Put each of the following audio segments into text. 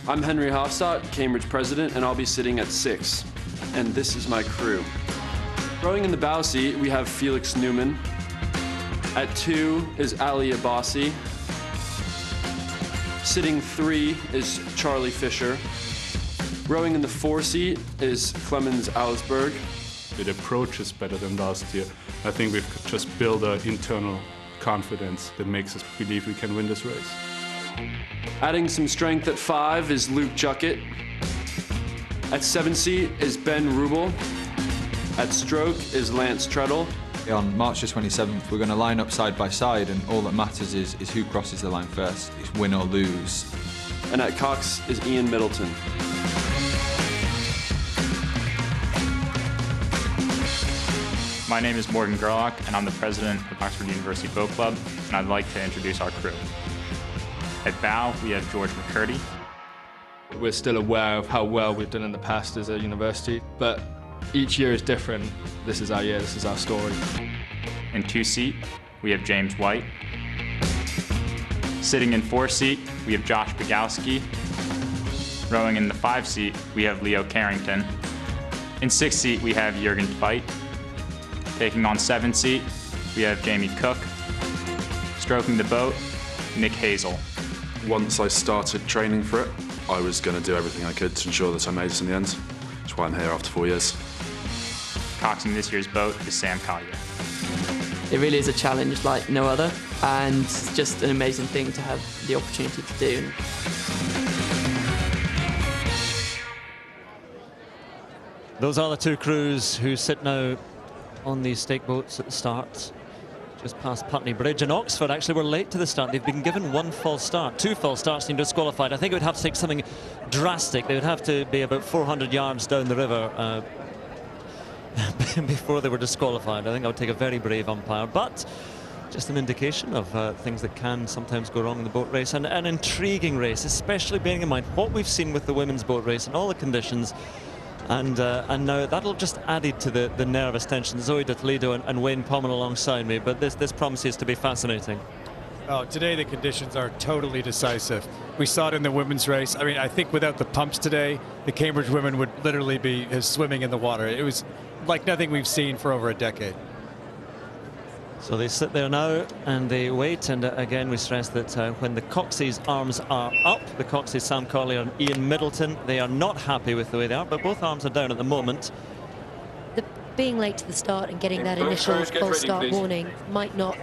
I'm Henry Hofstadt, Cambridge president, and I'll be sitting at 6. And this is my crew. Rowing in the bow seat, we have Felix Newman. At 2 is Ali Abbasi. Sitting 3 is Charlie Fisher. Rowing in the fore seat is Clemens Auersberg. The approach is better than last year. I think we've just built an internal confidence that makes us believe we can win this race. Adding some strength at 5 is Luke Juckett. At 7 seat is Ben Rubel. At stroke is Lance Treadle. On March the 27th, we're going to line up side by side, and all that matters is who crosses the line first. It's win or lose. And at cox is Ian Middleton. My name is Morgan Gerlach, and I'm the president of Oxford University Boat Club, and I'd like to introduce our crew. At bow, we have George McCurdy. We're still aware of how well we've done in the past as a university, but each year is different. This is our year, this is our story. In 2 seat, we have James White. Sitting in 4 seat, we have Josh Bogowski. Rowing in the 5 seat, we have Leo Carrington. In 6 seat, we have Jürgen Tveit. Taking on 7 seat, we have Jamie Cook. Stroking the boat, Nick Hazel. Once I started training for it, I was going to do everything I could to ensure that I made it in the end. That's why I'm here after 4 years. Coxing this year's boat is Sam Collier. It really is a challenge like no other, and it's just an amazing thing to have the opportunity to do. Those are the 2 crews who sit now on these stake boats at the start, just past Putney Bridge. And Oxford actually were late to the start. They've been given 1 false start. 2 false starts and disqualified. I think it would have to take something drastic. They would have to be about 400 yards down the river before they were disqualified. I think that would take a very brave umpire, but just an indication of things that can sometimes go wrong in the boat race. And an intriguing race, especially bearing in mind what we've seen with the women's boat race and all the conditions. And now that'll just added to the nervous tension. Zoe de Toledo and Wayne Pommel alongside me, but this promises to be fascinating. Oh, today the conditions are totally decisive. We saw it in the women's race. I mean, I think without the pumps today, the Cambridge women would literally be swimming in the water. It was like nothing we've seen for over a decade. So they sit there now and they wait, and again we stress that when the Coxey's arms are up, the Coxey's Sam Collier and Ian Middleton, they are not happy with the way they are, but both arms are down at the moment. Being late to the start and getting that initial false start warning might not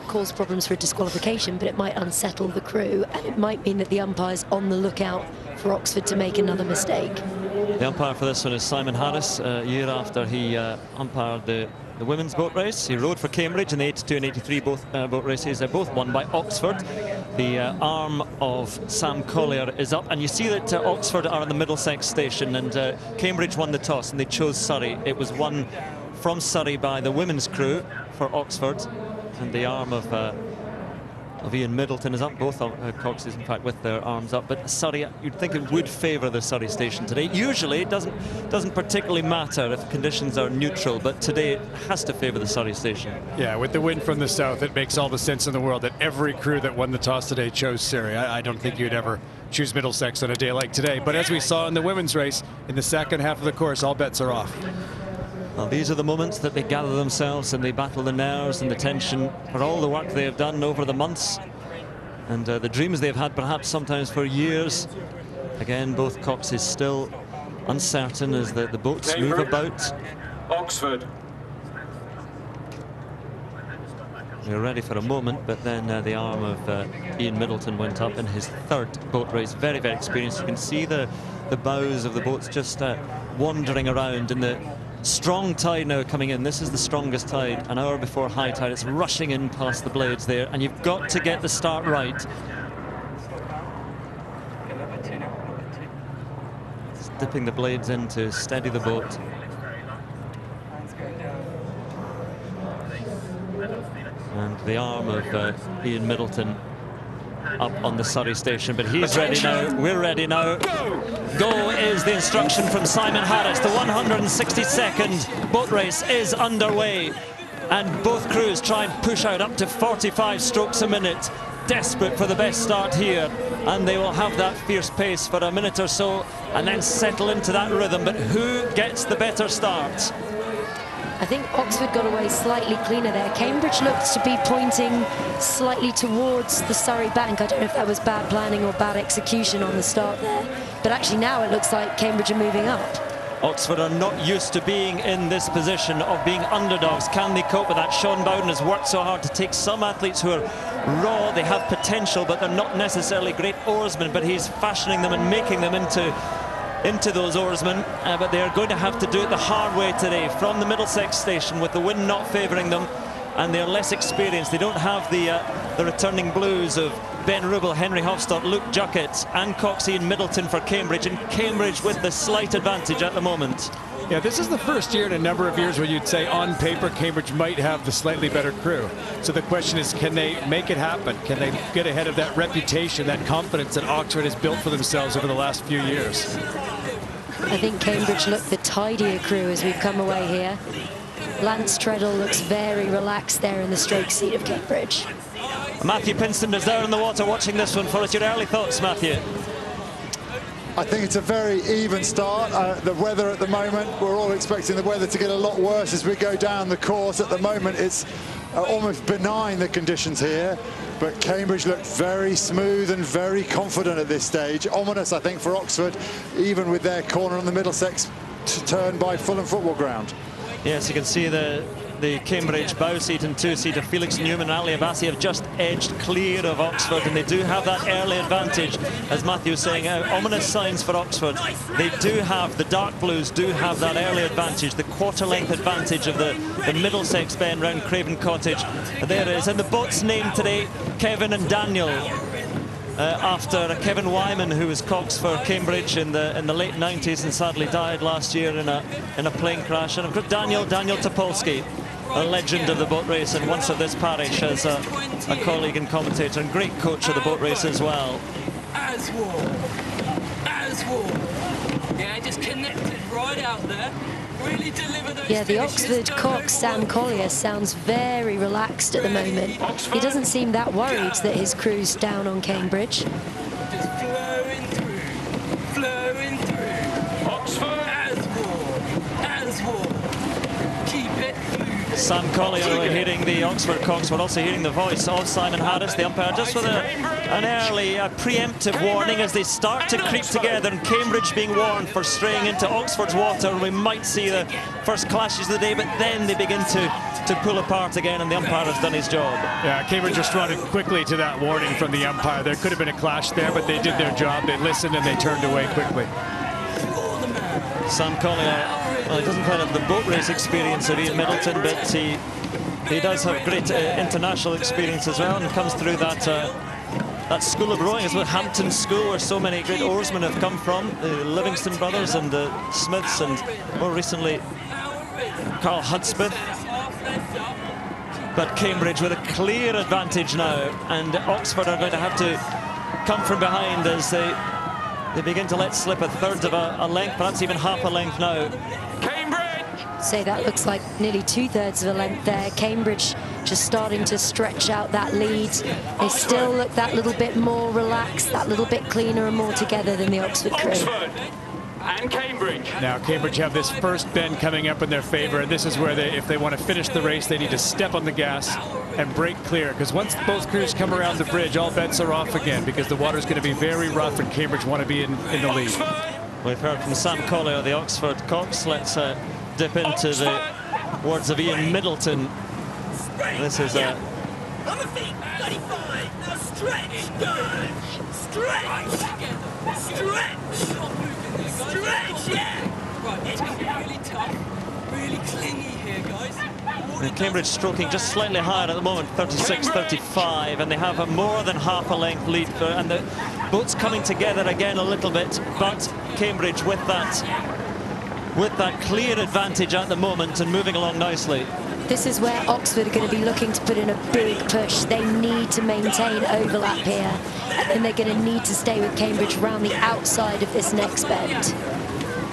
cause problems for a disqualification, but it might unsettle the crew, and it might mean that the umpire's on the lookout for Oxford to make another mistake. The umpire for this one is Simon Harris. A year after he umpired the women's boat race, he rowed for Cambridge in the 82 and 83 boat races. They're both won by Oxford. The arm of Sam Collier is up, and you see that Oxford are in the Middlesex station, and Cambridge won the toss and they chose Surrey. It was won from Surrey by the women's crew for Oxford, and the arm of Ian Middleton is up. Both Coxes, in fact, with their arms up. But Surrey, you'd think it would favour the Surrey station today. Usually, it doesn't particularly matter if conditions are neutral, but today it has to favour the Surrey station. Yeah, with the wind from the south, it makes all the sense in the world that every crew that won the toss today chose Surrey. I don't think you'd ever choose Middlesex on a day like today. But as we saw in the women's race, in the second half of the course, all bets are off. Well, these are the moments that they gather themselves and they battle the nerves and the tension for all the work they have done over the months and the dreams they've had perhaps sometimes for years. Again, both Coxes still uncertain as the boats move about. Oxford. They were ready for a moment, but then the arm of Ian Middleton went up in his 3rd boat race. Very, very experienced. You can see the bows of the boats just wandering around in the strong tide now coming in. This is the strongest tide, an hour before high tide. It's rushing in past the blades there, and you've got to get the start right. It's dipping the blades in to steady the boat. And the arm of Ian Middleton up on the Surrey station, but he's ready now. We're ready now. Go is the instruction from Simon Harris. The 162nd boat race is underway, and both crews try and push out up to 45 strokes a minute. desperate for the best start here, and they will have that fierce pace for a minute or so and then settle into that rhythm. But who gets the better start? I think Oxford got away slightly cleaner there. Cambridge looked to be pointing slightly towards the Surrey bank. I don't know if that was bad planning or bad execution on the start there. But actually now it looks like Cambridge are moving up. Oxford are not used to being in this position of being underdogs. Can they cope with that? Sean Bowden has worked so hard to take some athletes who are raw, they have potential, but they're not necessarily great oarsmen, but he's fashioning them and making them into those oarsmen, but they are going to have to do it the hard way today from the Middlesex station, with the wind not favouring them, and they're less experienced. They don't have the returning blues of Ben Rubel, Henry Hofstadt, Luke Juckett and Coxey and Middleton for Cambridge, and Cambridge with the slight advantage at the moment. Yeah, this is the first year in a number of years where you'd say on paper Cambridge might have the slightly better crew. So the question is, can they make it happen? Can they get ahead of that reputation, that confidence that Oxford has built for themselves over the last few years? I think Cambridge look the tidier crew as we've come away here. Lance Treadle looks very relaxed there in the stroke seat of Cambridge. Matthew Pinston is there in the water watching this one for us. Your early thoughts, Matthew? I think it's a very even start. The weather at the moment, we're all expecting the weather to get a lot worse as we go down the course. At the moment, it's almost benign, the conditions here. But Cambridge looked very smooth and very confident at this stage. Ominous, I think, for Oxford, even with their corner on the Middlesex turn by Fulham Football Ground. Yes, you can see the Cambridge bow seat and two seat of Felix Newman and Ali Abbasi have just edged clear of Oxford, and they do have that early advantage, as Matthew was saying. Ominous signs for Oxford. They do have, the dark blues do have that early advantage, the quarter length advantage of the Middlesex bend round Craven Cottage. There it is, and the boat's named today Kevin and Daniel, after Kevin Wyman, who was cox for Cambridge in the late 90s and sadly died last year in a plane crash. And of course Daniel Topolsky, a legend of the boat race and once of this parish, as a colleague and commentator and great coach of the boat race as well. Yeah, just connected right out there. Really deliver those. Yeah, the Oxford cox, Sam Collier, sounds very relaxed at the moment. He doesn't seem that worried that his crew's down on Cambridge. Just flowing through. Oxford as war. Keep it moving. Sam Collier hearing the Oxford cox. We're also hearing the voice of Simon Harris, the umpire, just with an early preemptive warning as they start to creep together, and Cambridge being warned for straying into Oxford's water. And we might see the first clashes of the day, but then they begin to pull apart again, and the umpire has done his job. Yeah, Cambridge responded quickly to that warning from the umpire. There could have been a clash there, but they did their job. They listened and they turned away quickly. Sam Collier, well, he doesn't quite have the boat race experience of Ian Middleton, but he does have great international experience as well, and comes through that school of rowing, as well, Hampton School, where so many great oarsmen have come from, the Livingston brothers and the Smiths, and more recently Carl Hudspeth. But Cambridge with a clear advantage now, and Oxford are going to have to come from behind as they begin to let slip a third of a length, perhaps even half a length now. So that looks like nearly 2/3 of a length there. Cambridge just starting to stretch out that lead. They still look that little bit more relaxed, that little bit cleaner and more together than the Oxford crew. Oxford and Cambridge. Now Cambridge have this first bend coming up in their favor, and this is where if they want to finish the race, they need to step on the gas and break clear, because once both crews come around the bridge, all bets are off again, because the water's going to be very rough and Cambridge want to be in the lead. We've heard from Sam Collier, the Oxford cox. Let's dip into the words of Ian Middleton. This is On the feet, 35. Now stretch, good. Stretch, yeah. Right, it's going to be really tough, really clingy here, guys. And Cambridge stroking just slightly higher at the moment, 36-35, and they have a more than half a length lead, and the boat's coming together again a little bit, but Cambridge with that clear advantage at the moment and moving along nicely. This is where Oxford are going to be looking to put in a big push. They need to maintain overlap here, and then they're going to need to stay with Cambridge around the outside of this next bend.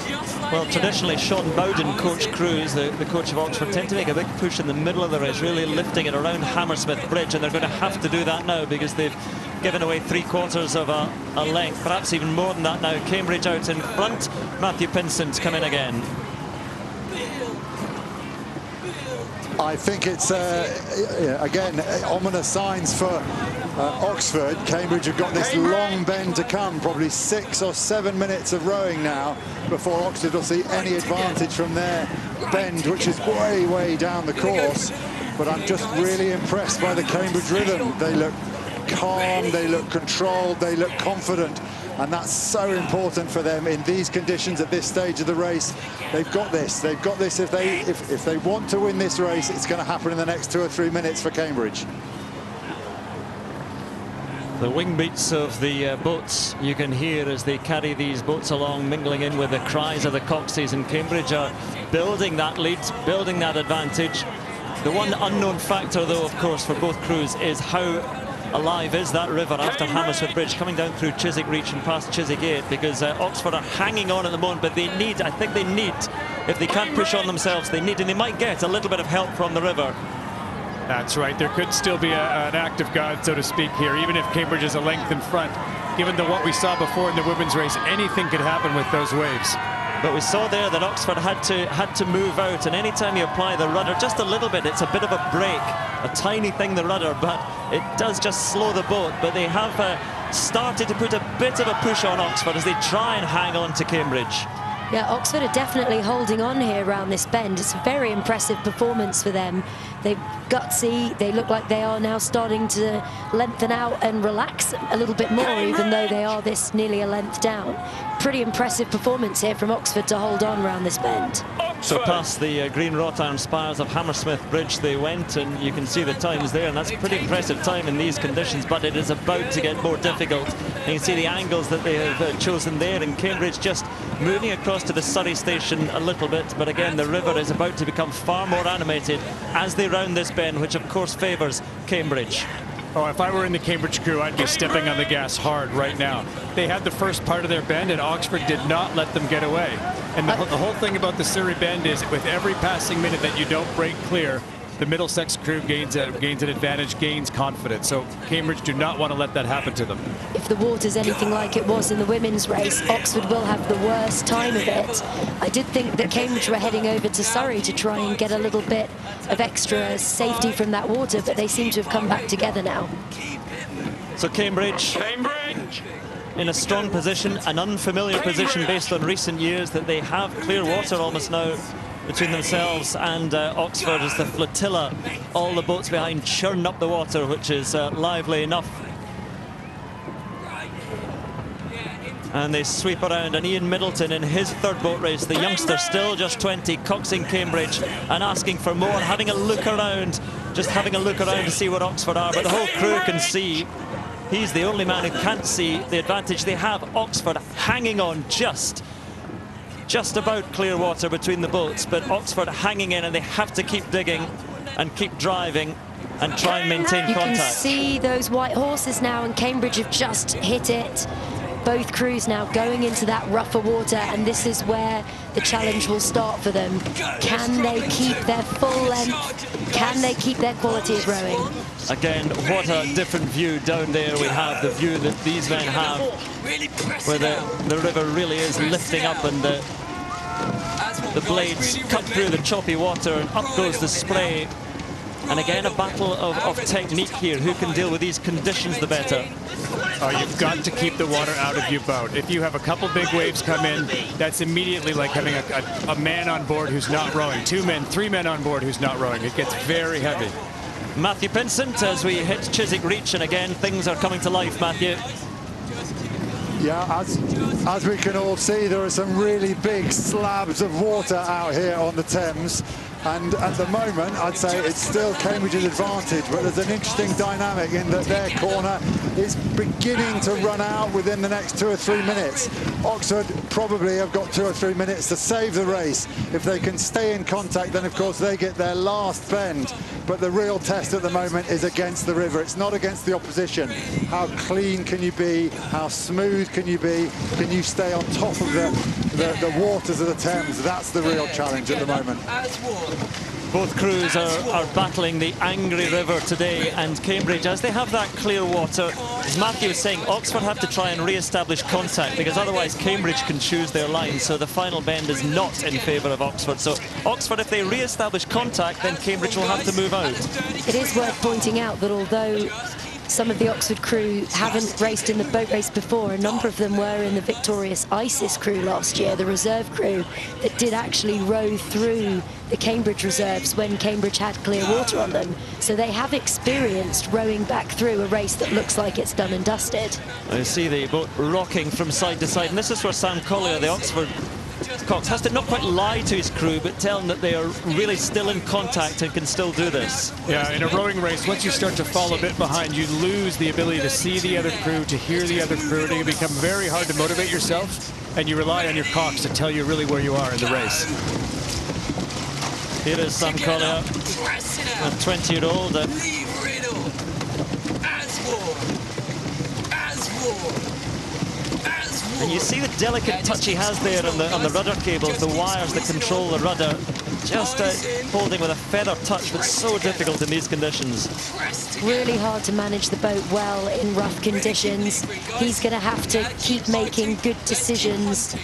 Just like Well, traditionally, Sean Bowden, coach crews, the coach of Oxford, tend to make a big push in the middle of the race, really lifting it around Hammersmith Bridge, and they're going to have to do that now because they've given away 3/4 of a length, perhaps even more than that now. Cambridge out in front. Matthew Pinsent's come in again. I think it's, again, ominous signs for Oxford. Cambridge have got this long bend to come, probably 6 or 7 minutes of rowing now before Oxford will see any advantage from their bend, which is way, way down the course. But I'm just really impressed by the Cambridge rhythm. They look calm, they look controlled, they look confident. And that's so important for them in these conditions at this stage of the race. They've got this. They've got this. If they want to win this race, it's going to happen in the next 2 or 3 minutes for Cambridge. The wing beats of the boats you can hear as they carry these boats along, mingling in with the cries of the Coxies, and Cambridge are building that lead, building that advantage. The one unknown factor, though, of course, for both crews is how alive is that river after Hammersmith Bridge, coming down through Chiswick Reach and past Chiswick Gate, because Oxford are hanging on at the moment, but they need, I think they need, if they can't push on themselves, they need, and they might get a little bit of help from the river. That's right. There could still be an act of God, so to speak, here, even if Cambridge is a length in front. Given what we saw before in the women's race, anything could happen with those waves. But we saw there that Oxford had to move out, and anytime you apply the rudder just a little bit, it's a bit of a break, a tiny thing, the rudder, but it does just slow the boat. But they have started to put a bit of a push on Oxford as they try and hang on to Cambridge. Yeah, Oxford are definitely holding on here around this bend. It's a very impressive performance for them. They're gutsy. They look like they are now starting to lengthen out and relax a little bit more, even though they are this nearly a length down. Pretty impressive performance here from Oxford to hold on around this bend. So past the green wrought iron spires of Hammersmith Bridge they went, and you can see the times there, and that's a pretty impressive time in these conditions, but it is about to get more difficult. And you can see the angles that they have chosen there, and Cambridge just moving across to the Surrey station a little bit, but again the river is about to become far more animated as they round this bend, which of course favours Cambridge. Oh, if I were in the Cambridge crew, I'd be stepping on the gas hard right now. They had the first part of their bend, and Oxford did not let them get away. And the whole thing about the Surrey bend is with every passing minute that you don't break clear, the Middlesex crew gains an advantage, gains confidence. So Cambridge do not want to let that happen to them. If the water's anything like it was in the women's race, Oxford will have the worst time of it. I did think that Cambridge were heading over to Surrey to try and get a little bit of extra safety from that water, but they seem to have come back together now. So Cambridge in a strong position, an unfamiliar position based on recent years, that they have clear water almost now between themselves and Oxford as the flotilla, all the boats behind, churn up the water, which is lively enough. And they sweep around, and Ian Middleton in his third boat race, the youngster, still just 20, coxing Cambridge and asking for more, having a look around, just having a look around to see what Oxford are, but the whole crew can see. He's the only man who can't see the advantage they have. Oxford hanging on just about clear water between the boats, but Oxford hanging in, and they have to keep digging and keep driving and try and maintain contact. You can see those white horses now, and Cambridge have just hit it. Both crews now going into that rougher water, and this is where the challenge will start for them. Can they keep their full length? Can they keep their quality of rowing? Again, what a different view down there we have, the view that these men have, where the river really is lifting up, and the blades cut through the choppy water, and up goes the spray. And again, a battle of technique here. Who can deal with these conditions the better? Oh, you've got to keep the water out of your boat. If you have a couple big waves come in, that's immediately like having a man on board who's not rowing. 2 men, 3 men on board who's not rowing. It gets very heavy. Matthew Pinsent as we hit Chiswick Reach, and again, things are coming to life, Matthew. Yeah, as we can all see, there are some really big slabs of water out here on the Thames. And at the moment, I'd say it's still Cambridge's advantage, but there's an interesting dynamic in that their corner is beginning to run out within the next 2 or 3 minutes. Oxford probably have got 2 or 3 minutes to save the race. If they can stay in contact, then of course they get their last bend. but the real test at the moment is against the river. It's not against the opposition. How clean can you be? How smooth can you be? Can you stay on top of the waters of the Thames? That's the real challenge at the moment. Both crews are battling the angry river today, and Cambridge, as they have that clear water, as Matthew was saying, Oxford have to try and re-establish contact, because otherwise Cambridge can choose their line, so the final bend is not in favour of Oxford. So Oxford, if they re-establish contact, then Cambridge will have to move out. It is worth pointing out that although some of the Oxford crew haven't raced in the boat race before, a number of them were in the victorious ISIS crew last year, the reserve crew that did actually row through the Cambridge reserves when Cambridge had clear water on them. So they have experienced rowing back through a race that looks like it's done and dusted. I see the boat rocking from side to side, and this is where Sam Collier, the Oxford Cox, has to not quite lie to his crew, but tell them that they are really still in contact and can still do this. Yeah, in a rowing race, once you start to fall a bit behind, you lose the ability to see the other crew, to hear the other crew, and it can become very hard to motivate yourself, and you rely on your Cox to tell you really where you are in the race. Here is Sam Collier, a 20-year-old. And you see the delicate touch he has there on the rudder cables, the wires that control the rudder, just holding with a feather touch, but so difficult in these conditions. Really hard to manage the boat well in rough conditions. He's going to have to keep making good decisions.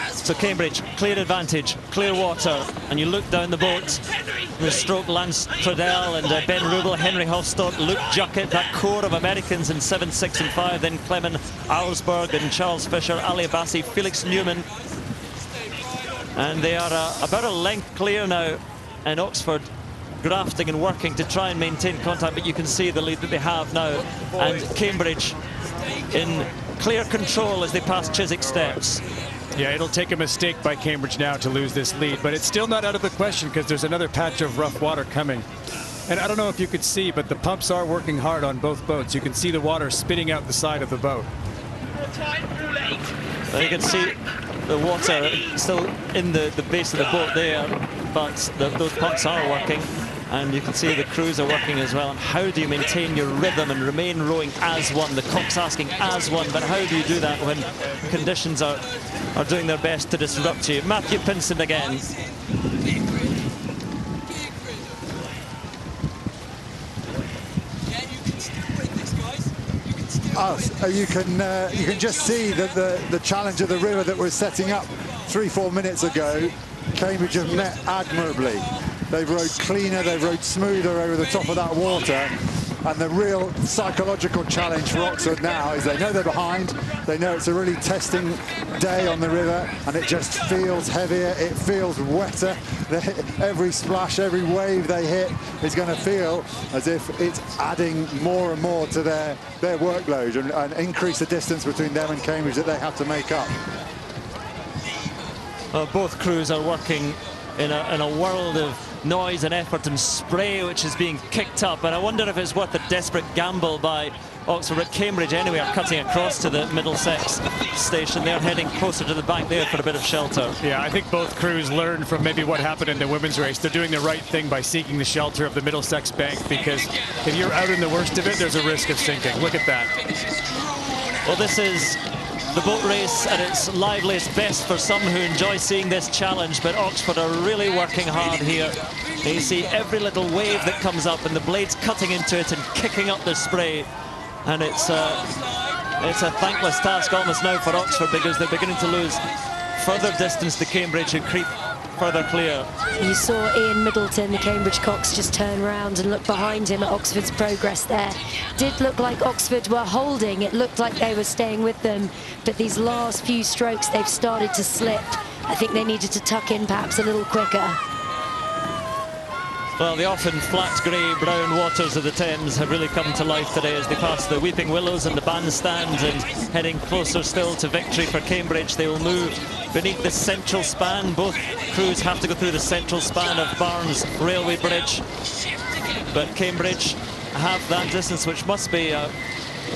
So Cambridge, clear advantage, clear water, and you look down the boat, the stroke Lance Tredell and Ben Rubel, Henry Hofstad, Luke Juckett, that core of Americans in 7, 6 and 5, then Clement Alsberg and Charles Fisher, Ali Abbasi, Felix Newman. And they are about a length clear now, and Oxford grafting and working to try and maintain contact, but you can see the lead that they have now, and Cambridge in clear control as they pass Chiswick Steps. Yeah, it'll take a mistake by Cambridge now to lose this lead, but it's still not out of the question because there's another patch of rough water coming. And I don't know if you could see, but the pumps are working hard on both boats. You can see the water spitting out the side of the boat. You can see the water still in the base of the boat there, but those pumps are working. And you can see the crews are working as well. And how do you maintain your rhythm and remain rowing as one? The Cox asking as one, but how do you do that when conditions are doing their best to disrupt you? Matthew Pinson again. You can just see that the challenge of the river that was setting up 3-4 minutes ago, Cambridge have met admirably. They've rowed cleaner, they've rowed smoother over the top of that water. And the real psychological challenge for Oxford now is they know they're behind, they know it's a really testing day on the river, and it just feels heavier, it feels wetter. Every splash, every wave they hit is going to feel as if it's adding more and more to their workload and increase the distance between them and Cambridge that they have to make up. Both crews are working in a world of noise and effort and spray which is being kicked up, and I wonder if it's worth a desperate gamble by Oxford. At Cambridge anyway are cutting across to the Middlesex station. They're heading closer to the bank there for a bit of shelter. Yeah, I think both crews learned from maybe what happened in the women's race. They're doing the right thing by seeking the shelter of the Middlesex bank, because if you're out in the worst of it, there's a risk of sinking. Look at that. Well, this is the boat race at its liveliest best for some who enjoy seeing this challenge, but Oxford are really working hard here. You see every little wave that comes up and the blades cutting into it and kicking up the spray, and it's a thankless task almost now for Oxford, because they're beginning to lose further distance to Cambridge, who creep further clear. You saw Ian Middleton, the Cambridge Cox, just turn around and look behind him at Oxford's progress there. Did look like Oxford were holding, it looked like they were staying with them, but these last few strokes they've started to slip. I think they needed to tuck in perhaps a little quicker. Well, the often flat grey-brown waters of the Thames have really come to life today as they pass the Weeping Willows and the bandstand, and heading closer still to victory for Cambridge. They will move beneath the central span. Both crews have to go through the central span of Barnes Railway Bridge, but Cambridge have that distance, which must be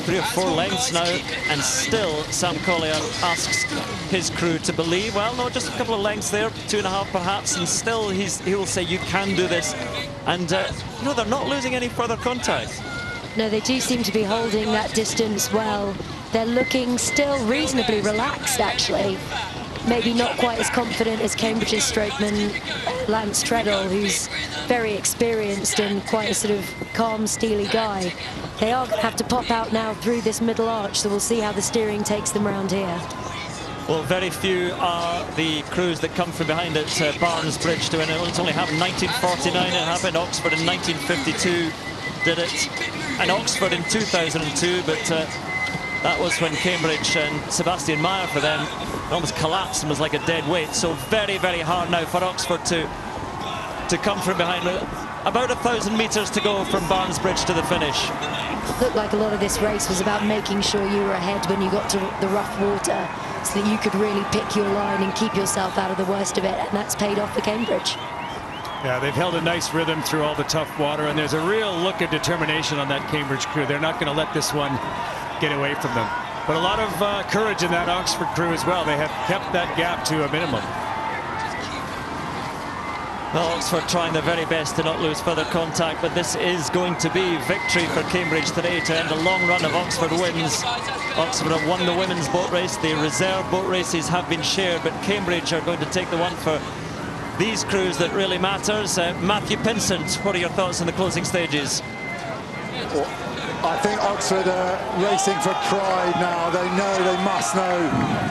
3 or 4 lengths now, and still Sam Collier asks his crew to believe, well, no, just a couple of lengths there, 2.5 perhaps, and still he will say, you can do this. And, you know, they're not losing any further contact. No, they do seem to be holding that distance well. They're looking still reasonably relaxed, actually. Maybe not quite as confident as Cambridge's strokeman Lance Treadle, who's very experienced and quite a sort of calm, steely guy. They are going to have to pop out now through this middle arch, so we'll see how the steering takes them around here. Well, very few are the crews that come from behind at Barnes Bridge to win it. It's only happened 1949, it happened. Oxford in 1952 did it, and Oxford in 2002, but that was when Cambridge and Sebastian Meyer for them almost collapsed and was like a dead weight. So very, very hard now for Oxford to come from behind. About 1,000 metres to go from Barnes Bridge to the finish. Looked like a lot of this race was about making sure you were ahead when you got to the rough water, so that you could really pick your line and keep yourself out of the worst of it, and that's paid off for Cambridge. Yeah, they've held a nice rhythm through all the tough water, and there's a real look of determination on that Cambridge crew. They're not going to let this one get away from them. But a lot of courage in that Oxford crew as well. They have kept that gap to a minimum. Well, Oxford trying their very best to not lose further contact, but this is going to be victory for Cambridge today to end a long run of Oxford wins. Oxford have won the women's boat race. The reserve boat races have been shared, but Cambridge are going to take the one for these crews that really matters. Matthew Pinsent, what are your thoughts on the closing stages? Well, I think Oxford are racing for pride now. They know, they must know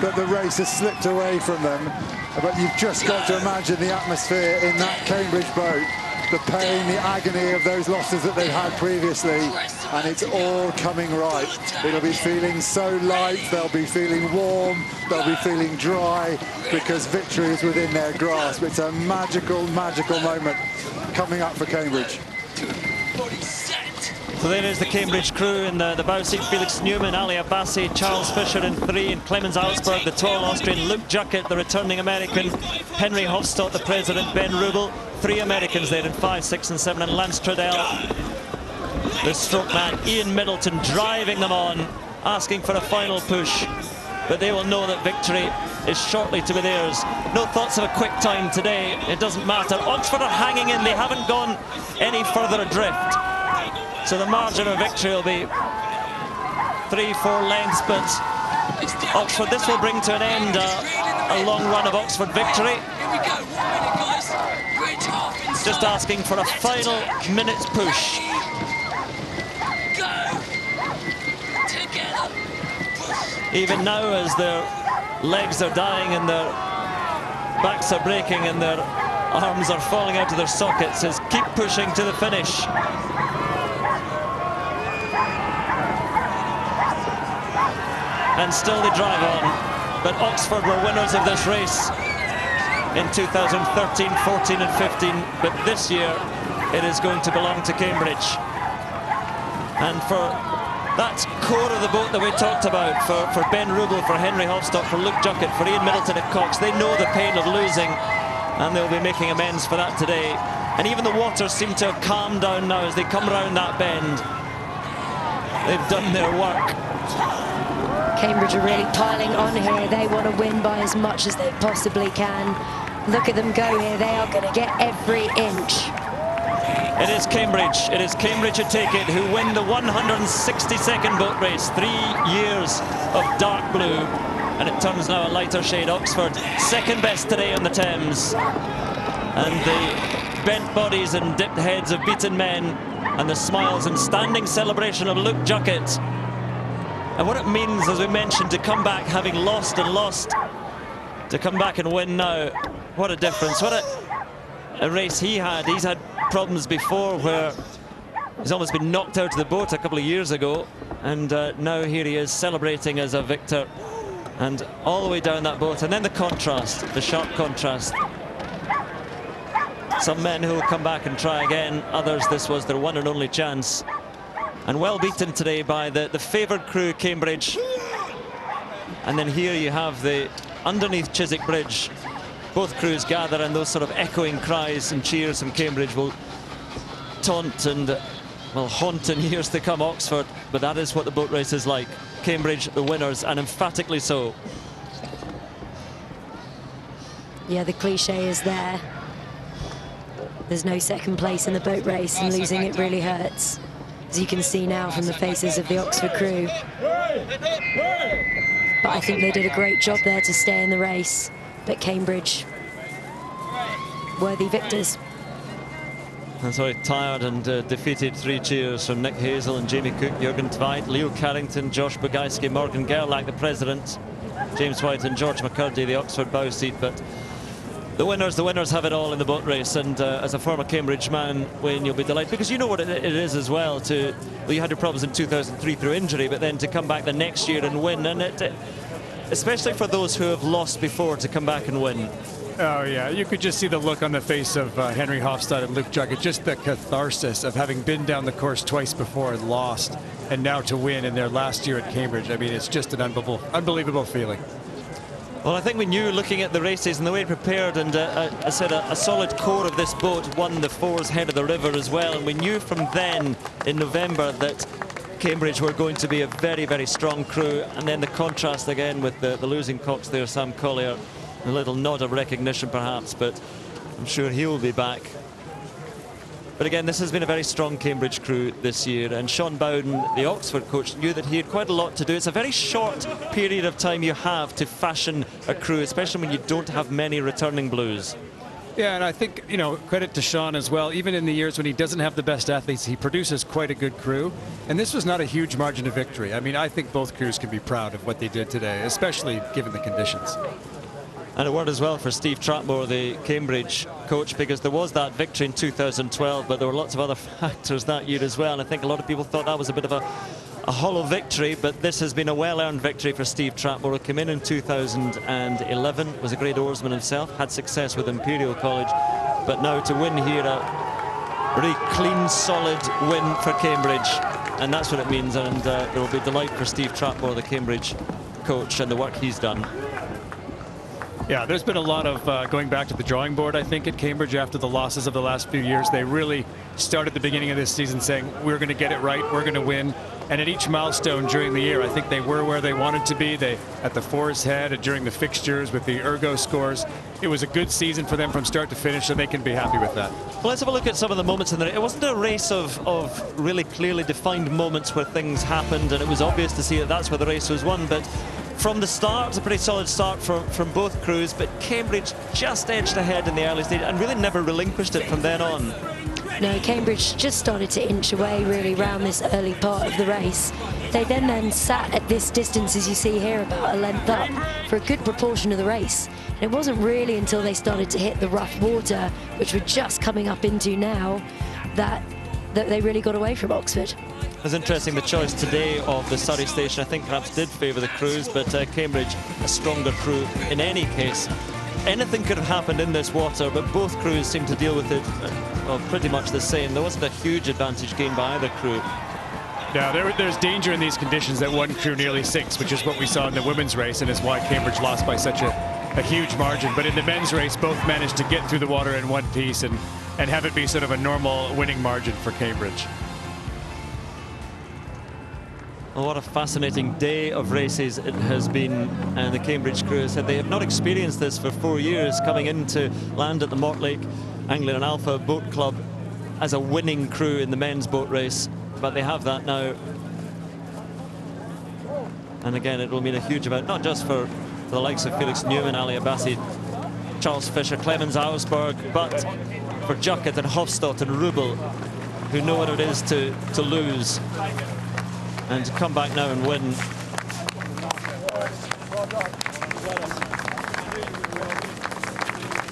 that the race has slipped away from them. But you've just got to imagine the atmosphere in that Cambridge boat, the pain, the agony of those losses that they've had previously, and it's all coming right. It'll be feeling so light, they'll be feeling warm, they'll be feeling dry, because victory is within their grasp. It's a magical, magical moment coming up for Cambridge. So there is the Cambridge crew in the bow seat: Felix Newman, Ali Abbasi, Charles Fisher in 3, and Clemens Augsburg, the tall Austrian, Luke Juckett, the returning American, Henry Hofstadt, the president, Ben Rubel, 3 Americans there in 5, 6 and 7, and Lance Treadle, the stroke man, Ian Middleton, driving them on, asking for a final push. But they will know that victory is shortly to be theirs. No thoughts of a quick time today. It doesn't matter. Oxford are hanging in. They haven't gone any further adrift. So the margin of victory will be 3-4 lengths, but Oxford, this will bring to an end a long run of Oxford victory. Just asking for a final minute's push. Even now, as their legs are dying and their backs are breaking and their arms are falling out of their sockets, is keep pushing to the finish. And still they drive on. But Oxford were winners of this race in 2013, 14 and 15. But this year it is going to belong to Cambridge. And for that core of the boat that we talked about, for Ben Rubel, for Henry Hofstadt, for Luke Juckett, for Ian Middleton at Cox, they know the pain of losing, and they'll be making amends for that today. And even the waters seem to have calmed down now as they come round that bend. They've done their work. Cambridge are really piling on here. They want to win by as much as they possibly can. Look at them go here. They are going to get every inch. It is Cambridge. It is Cambridge who take it, who win the 162nd boat race. 3 years of dark blue, and it turns now a lighter shade. Oxford, second best today on the Thames. And the bent bodies and dipped heads of beaten men, and the smiles and standing celebration of Luke Juckett. And what it means, as we mentioned, to come back having lost and lost, to come back and win now. What a difference. What a race he had. He's had problems before where he's almost been knocked out of the boat a couple of years ago, and now here he is celebrating as a victor, and all the way down that boat. And then the contrast, the sharp contrast. Some men who will come back and try again, others this was their one and only chance. And well beaten today by the favoured crew, Cambridge. And then here you have the underneath Chiswick Bridge. Both crews gather, and those sort of echoing cries and cheers from Cambridge will taunt and will haunt in years to come Oxford, but that is what the boat race is like. Cambridge, the winners, and emphatically so. Yeah, the cliche is there. There's no second place in the boat race, and losing it really hurts, as you can see now from the faces of the Oxford crew. But I think they did a great job there to stay in the race. But Cambridge, worthy victors. And sorry, tired and defeated 3 cheers from Nick Hazel and Jamie Cook, Jurgen Tveit, Leo Carrington, Josh Bogajski, Morgan Gerlach, the president, James White and George McCurdy, the Oxford bow seat. But the winners have it all in the boat race. And as a former Cambridge man, Wayne, you'll be delighted, because you know what it is as well. Well, you had your problems in 2003 through injury, but then to come back the next year and win, and especially for those who have lost before, to come back and win. Oh, yeah. You could just see the look on the face of Henry Hofstad and Luke Juckett, just the catharsis of having been down the course twice before and lost, and now to win in their last year at Cambridge. I mean, it's just an unbelievable feeling. Well, I think we knew, looking at the races and the way it prepared, and I said a solid core of this boat won the Fours Head of the River as well, and we knew from then in November that Cambridge were going to be a very, very strong crew. And then the contrast again with the losing cocks there, Sam Collier. A little nod of recognition perhaps, but I'm sure he'll be back. But again, this has been a very strong Cambridge crew this year, and Sean Bowden, the Oxford coach, knew that he had quite a lot to do. It's a very short period of time you have to fashion a crew, especially when you don't have many returning Blues. Yeah, and I think, you know, credit to Sean as well. Even in the years when he doesn't have the best athletes, he produces quite a good crew. And this was not a huge margin of victory. I mean, I think both crews can be proud of what they did today, especially given the conditions. And a word as well for Steve Trapmore, the Cambridge coach, because there was that victory in 2012, but there were lots of other factors that year as well. And I think a lot of people thought that was a bit of a hollow victory, but this has been a well-earned victory for Steve Trapmore, who came in 2011, was a great oarsman himself, had success with Imperial College, but now to win here, a really clean, solid win for Cambridge, and that's what it means. And there will be delight for Steve Trapmore, the Cambridge coach, and the work he's done. Yeah, there's been a lot of going back to the drawing board, I think, at Cambridge after the losses of the last few years. They really started the beginning of this season saying, we're going to get it right, we're going to win. And at each milestone during the year, I think they were where they wanted to be. They at the Fours Head, during the fixtures with the Ergo scores. It was a good season for them from start to finish, so they can be happy with that. Well, let's have a look at some of the moments in there. It wasn't a race of really clearly defined moments where things happened, and it was obvious to see that that's where the race was won. But from the start, it's a pretty solid start from both crews, but Cambridge just edged ahead in the early stage and really never relinquished it from then on. No, Cambridge just started to inch away really around this early part of the race. They then sat at this distance, as you see here, about a length up for a good proportion of the race. And it wasn't really until they started to hit the rough water, which we're just coming up into now, that they really got away from Oxford. It was interesting, the choice today of the Surrey station, I think perhaps did favour the crews, but Cambridge, a stronger crew in any case. Anything could have happened in this water, but both crews seemed to deal with it pretty much the same. There wasn't a huge advantage gained by either crew. Yeah, there's danger in these conditions that one crew nearly sinks, which is what we saw in the women's race, and is why Cambridge lost by such a huge margin. But in the men's race, both managed to get through the water in one piece and have it be sort of a normal winning margin for Cambridge. Well, what a fascinating day of races it has been, and the Cambridge crew said they have not experienced this for 4 years, coming in to land at the Mortlake Anglian and Alpha Boat Club as a winning crew in the men's boat race, but they have that now. And again, it will mean a huge amount, not just for the likes of Felix Newman, Ali Abbasi, Charles Fisher, Clemens Auersberg, but for Juckett and Hofstad and Rubel, who know what it is to lose and to come back now and win.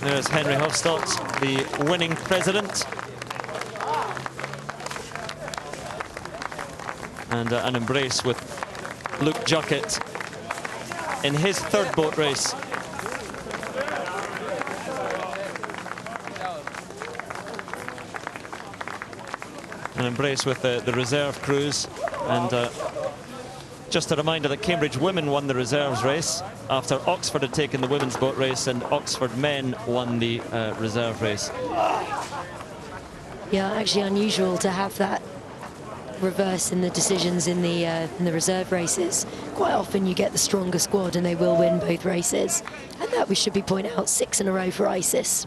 There's Henry Hofstad, the winning president. And an embrace with Luke Juckett in his third boat race. An embrace with the reserve crews. And just a reminder that Cambridge women won the reserves race after Oxford had taken the women's boat race, and Oxford men won the reserve race. Yeah, actually unusual to have that reverse in the decisions in the reserve races. Quite often you get the stronger squad and they will win both races. And that, we should be pointing out, 6 in a row for ISIS.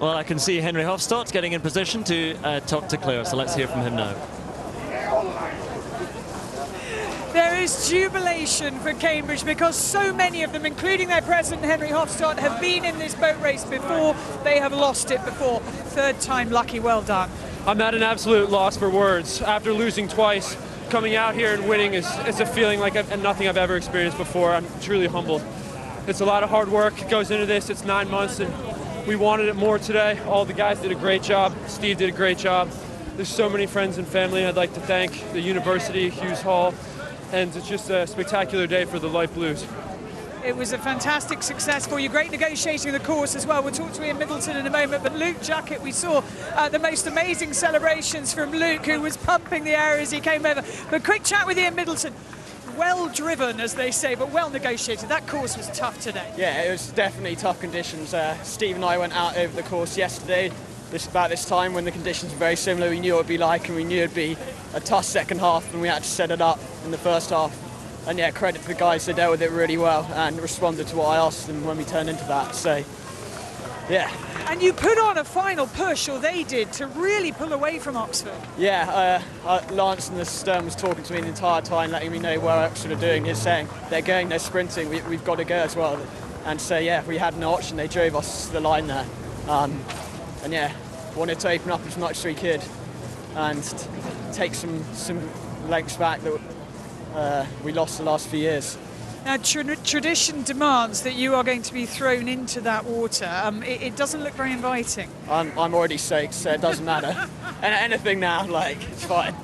Well, I can see Henry Hofstadt getting in position to talk to Claire, so let's hear from him now. There is jubilation for Cambridge because so many of them, including their president Henry Hofstadt, have been in this boat race before. They have lost it before. Third time lucky, well done. I'm at an absolute loss for words. After losing twice, coming out here and winning is a feeling like nothing I've ever experienced before. I'm truly humbled. It's a lot of hard work goes into this. It's 9 months and we wanted it more today. All the guys did a great job. Steve did a great job. There's so many friends and family I'd like to thank. The university, Hughes Hall, and it's just a spectacular day for the Light Blues. It was a fantastic success for you. Great negotiating of the course as well. We'll talk to Ian Middleton in a moment. But Luke Jackett, we saw the most amazing celebrations from Luke, who was pumping the air as he came over. But quick chat with Ian Middleton. Well driven, as they say, but well negotiated. That course was tough today. Yeah, it was definitely tough conditions. Steve and I went out over the course yesterday, about this time when the conditions were very similar. We knew what it would be like, and we knew it would be a tough second half, and we had to set it up in the first half. And yeah, credit to the guys, they dealt with it really well and responded to what I asked them when we turned into that. So, yeah. And you put on a final push, or they did, to really pull away from Oxford. Yeah, Lance in the stern was talking to me the entire time, letting me know what Oxford are doing. He's saying they're going, they're sprinting, we've got to go as well. And so, yeah, we had no option. They drove us to the line there. And yeah, wanted to open up as much as we could and take some lengths back that we lost the last few years. Now, tradition demands that you are going to be thrown into that water. It doesn't look very inviting. I'm already soaked, so it doesn't matter. And anything now, like, it's fine.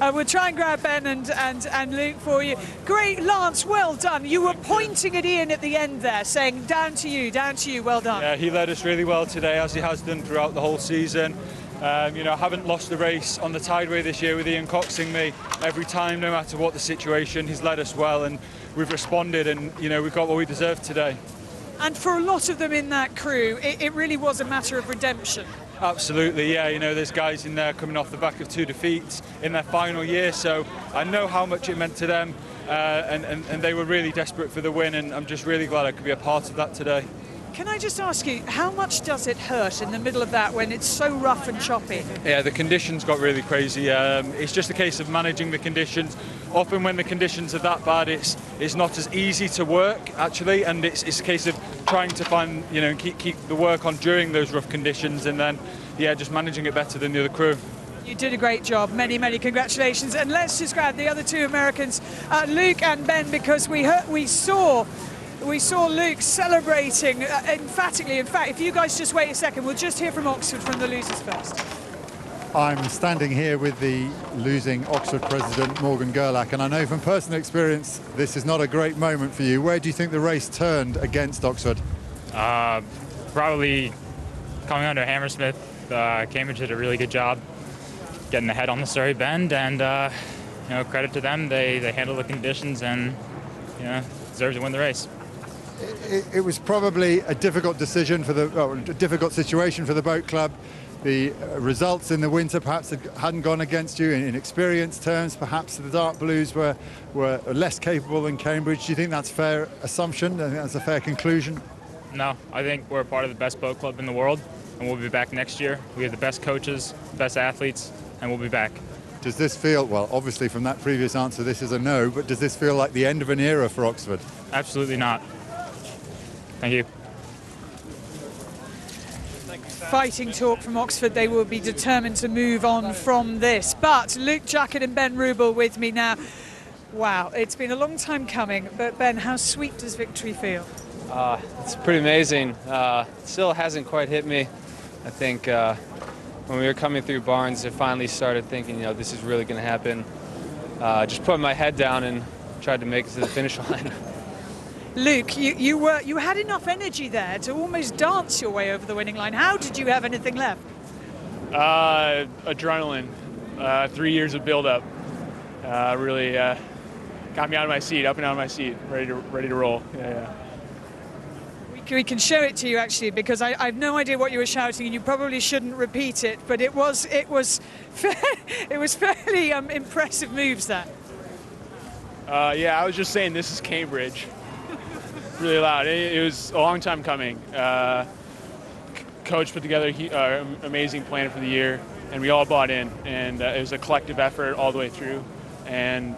We'll try and grab Ben and Luke for you. Great, Lance, well done. You were pointing at Ian at the end there, saying, down to you, well done. Yeah, he led us really well today, as he has done throughout the whole season. You know, I haven't lost the race on the Tideway this year with Ian coxing me every time, no matter what the situation. He's led us well and we've responded, and you know, we've got what we deserved today. And for a lot of them in that crew, it really was a matter of redemption. Absolutely, yeah. You know, there's guys in there coming off the back of 2 defeats in their final year, so I know how much it meant to them, and they were really desperate for the win, and I'm just really glad I could be a part of that today. Can I just ask you, how much does it hurt in the middle of that when it's so rough and choppy? Yeah, the conditions got really crazy. It's just a case of managing the conditions. Often when the conditions are that bad, it's not as easy to work, actually, and it's a case of trying to find, you know, keep the work on during those rough conditions, and then, yeah, just managing it better than the other crew. You did a great job. Many, many congratulations. And let's just grab the other two Americans, Luke and Ben, because we saw Luke celebrating emphatically. In fact, if you guys just wait a second, we'll just hear from Oxford, from the losers first. I'm standing here with the losing Oxford president, Morgan Gerlach, and I know from personal experience this is not a great moment for you. Where do you think the race turned against Oxford? Probably coming under Hammersmith. Cambridge did a really good job getting ahead on the Surrey Bend, and you know, credit to them. They handled the conditions and, you know, deserved to win the race. It was probably a difficult decision for a difficult situation for the boat club. The results in the winter perhaps hadn't gone against you in experience terms. Perhaps the Dark Blues were less capable than Cambridge. Do you think that's a fair assumption? I think that's a fair conclusion? No, I think we're part of the best boat club in the world, and we'll be back next year. We have the best coaches, best athletes, and we'll be back. Does this feel, well, obviously from that previous answer this is a no, but does this feel like the end of an era for Oxford? Absolutely not. Thank you. Fighting talk from Oxford. They will be determined to move on from this. But Luke Jackett and Ben Rubel with me now. Wow, it's been a long time coming, but Ben, how sweet does victory feel? It's pretty amazing. Still hasn't quite hit me. I think when we were coming through Barnes, I finally started thinking, you know, this is really going to happen. Just put my head down and tried to make it to the finish line. Luke, you had enough energy there to almost dance your way over the winning line. How did you have anything left? Adrenaline. 3 years of build-up really got me out of my seat, up and out of my seat, ready to roll. Yeah. We can show it to you actually, because I have no idea what you were shouting, and you probably shouldn't repeat it. But it was fairly impressive moves there. Yeah, I was just saying this is Cambridge. Really loud. It was a long time coming. Coach put together an amazing plan for the year, and we all bought in. And it was a collective effort all the way through, and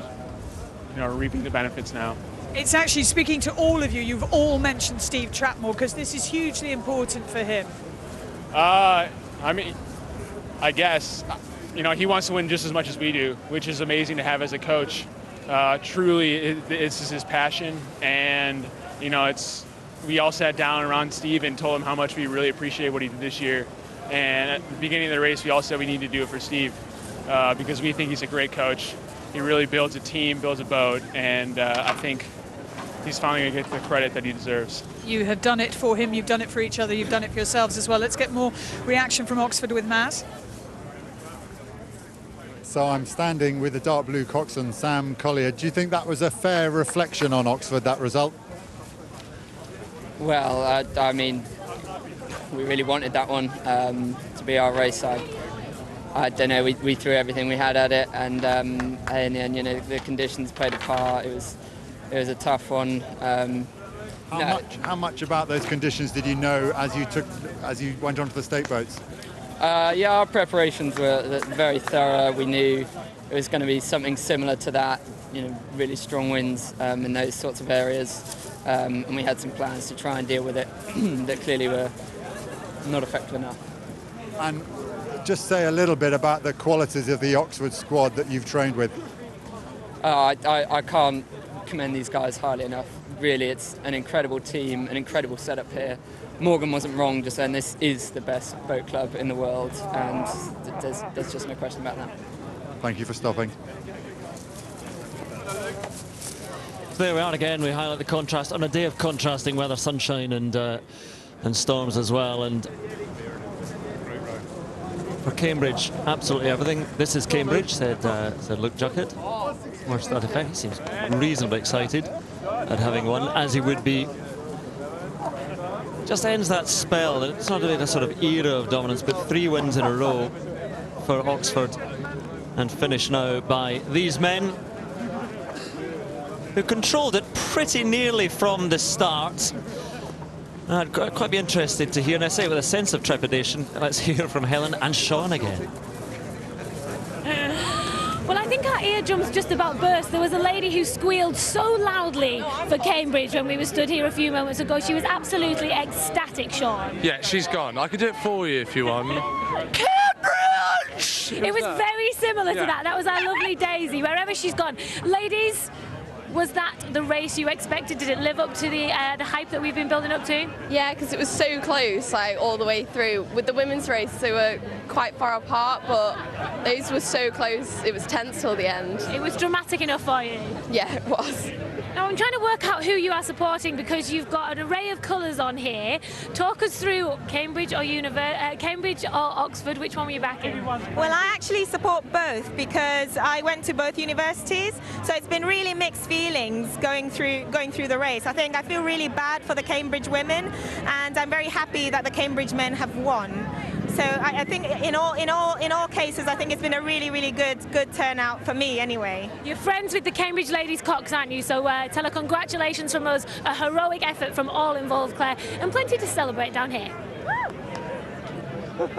reaping the benefits now. It's actually, speaking to all of you, you've all mentioned Steve Trapmore, because this is hugely important for him. I mean, I guess, he wants to win just as much as we do, which is amazing to have as a coach. Truly, this is his passion, and, we all sat down around Steve and told him how much we really appreciate what he did this year. And at the beginning of the race, we all said we need to do it for Steve, because we think he's a great coach. He really builds a team, builds a boat, and I think he's finally going to get the credit that he deserves. You have done it for him, you've done it for each other, you've done it for yourselves as well. Let's get more reaction from Oxford with Matt. So I'm standing with the dark blue coxswain, Sam Collier. Do you think that was a fair reflection on Oxford, that result? Well, I mean, we really wanted that one to be our race. I don't know, we threw everything we had at it, and in the end, the conditions played a part. It was a tough one. How much about those conditions did you know as you went onto the stake boats? Yeah, our preparations were very thorough. We knew it was going to be something similar to that, really strong winds in those sorts of areas, and we had some plans to try and deal with it that clearly were not effective enough. And just say a little bit about the qualities of the Oxford squad that you've trained with. I can't commend these guys highly enough. Really, it's an incredible team, an incredible setup here. Morgan wasn't wrong just saying this is the best boat club in the world, and there's just no question about that. Thank you for stopping. So there we are again. We highlight the contrast on a day of contrasting weather, sunshine and storms as well. And for Cambridge, absolutely everything. This is Cambridge, said Luke Juckett. Worst that effect. He seems reasonably excited at having won, as he would be. Just ends that spell. It's not really a sort of era of dominance, but 3 wins in a row for Oxford, and finished now by these men who controlled it pretty nearly from the start. I'd quite be interested to hear, and I say it with a sense of trepidation. Let's hear from Helen and Sean again. Well, I think our eardrums just about burst. There was a lady who squealed so loudly for Cambridge when we were stood here a few moments ago. She was absolutely ecstatic, Sean. Yeah, she's gone. I could do it for you if you want. Cambridge! It was very similar to that. That was our lovely Daisy, wherever she's gone. Ladies, was that the race you expected? Did it live up to the hype that we've been building up to? Yeah, because it was so close, all the way through. With the women's race, they were quite far apart, but those were so close. It was tense till the end. It was dramatic enough for you? Yeah, it was. Now I'm trying to work out who you are supporting, because you've got an array of colours on here. Talk us through Cambridge or Cambridge or Oxford. Which one were you backing? Well, I actually support both because I went to both universities, so it's been really mixed feelings going through the race. I feel really bad for the Cambridge women, and I'm very happy that the Cambridge men have won. So I think in all cases, I think it's been a really good turnout for me anyway. You're friends with the Cambridge ladies Cox, aren't you? So tell her congratulations from us, a heroic effort from all involved, Claire, and plenty to celebrate down here. Woo!